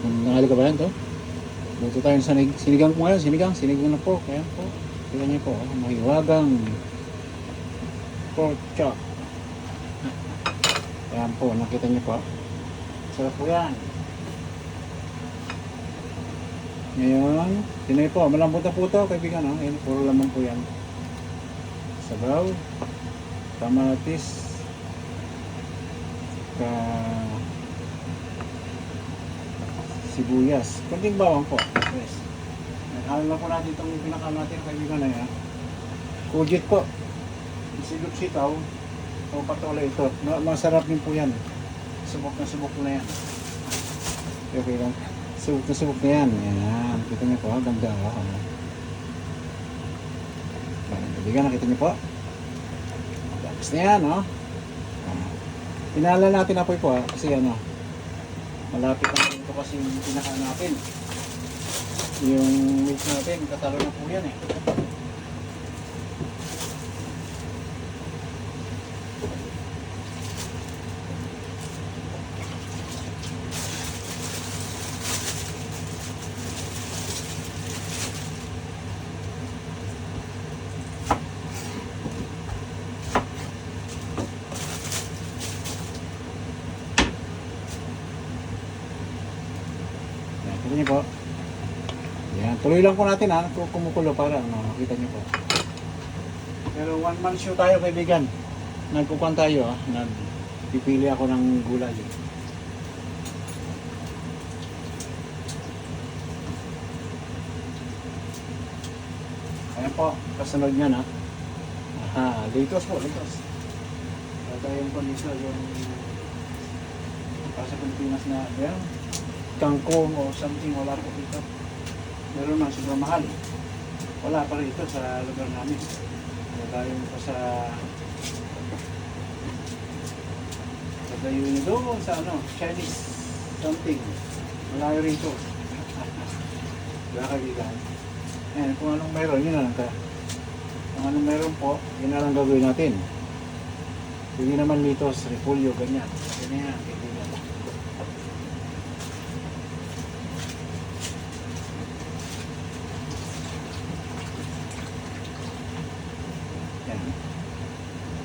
Nangali ka ba yan to? Luto tayo sa sinigang po ngayon. Sinigang na pork. Ayan po. Tignan niyo po. Mahiwagang pork chop. Ayan po. Nakita niyo po. Sarap po yan. Ngayon, tinay po. Malambot na po ito, kaibigan. Oh. Ayan, puro laman po yan. Sabaw. Kamatis. Sibuyas. Kunting bawang po. Yes. Halang lang po natin itong pinakain natin, kaibigan na yan. Kujit po. Silog sitaw. O patuloy ito. Masarap din po yan. Subok na yan. Okay lang. Subok na yan. Yan. Kita niyo po. Ganda. Kaibigan, nakita niyo po. Tapos na yan. Pinala natin apoy po. Kasi ano. Malapit na ito kasi yung pinakain natin. Yung meat natin. Katalo na po yan eh. Kita niyo po. Yan. Tuloy lang po natin ha. Kumukulo para makita niyo po. Pero one man show tayo, kaibigan. Nagkukuhan tayo ha. Nagpipili ako ng gulay. Ayan po. Kasunod niyan ha. Aha. Litos po. Litos. Ito yung kondisyon. Yung para sa Pilipinas na. Ayan. Kangkong o something, wala po dito. Meron man, sobrang mahal. Wala pa rin ito sa lugar namin. Tayo pa sa pagdayo doon sa ano, Chinese something. Malayo rin ito. Wala kaibigan. Ayan, kung anong meron, yun na lang ka. Kung anong meron po, yun na lang gagawin natin. Hindi naman litos, repolyo, ganyan. Ganyan, kaibigan.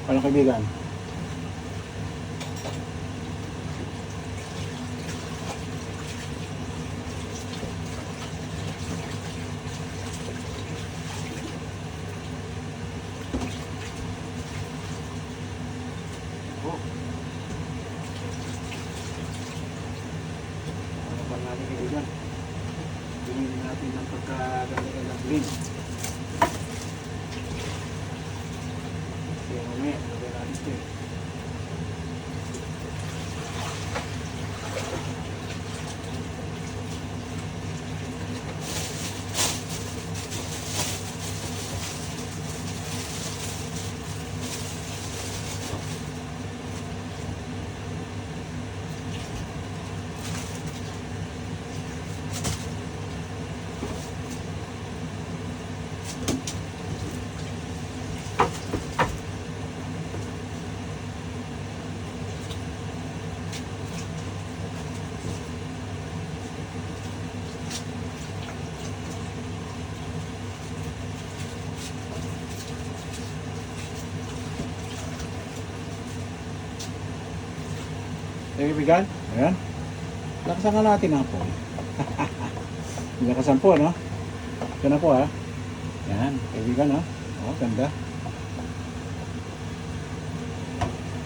Walang kaibigan. Ano pa natin kaibigan? Tingin natin ang pagkaganda ng green. Kaibigan, ayan. Lakasan nga natin ang po. Lakasan po, no? Ito na po, ha? Ayan, kaibigan, no? Oh, ganda.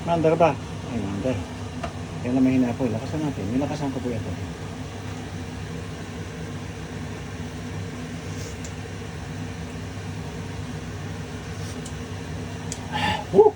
Mandar ba? Ay, mandar. Kaya na mahina po. Lakasan natin. Nilakasan ko po ito. Woo!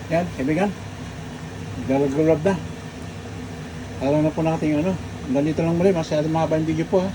Yan, kaibigan. Galagulab na. Alam na po natin ano. Ganito lang muli, masyadong mahaba yung video po ha.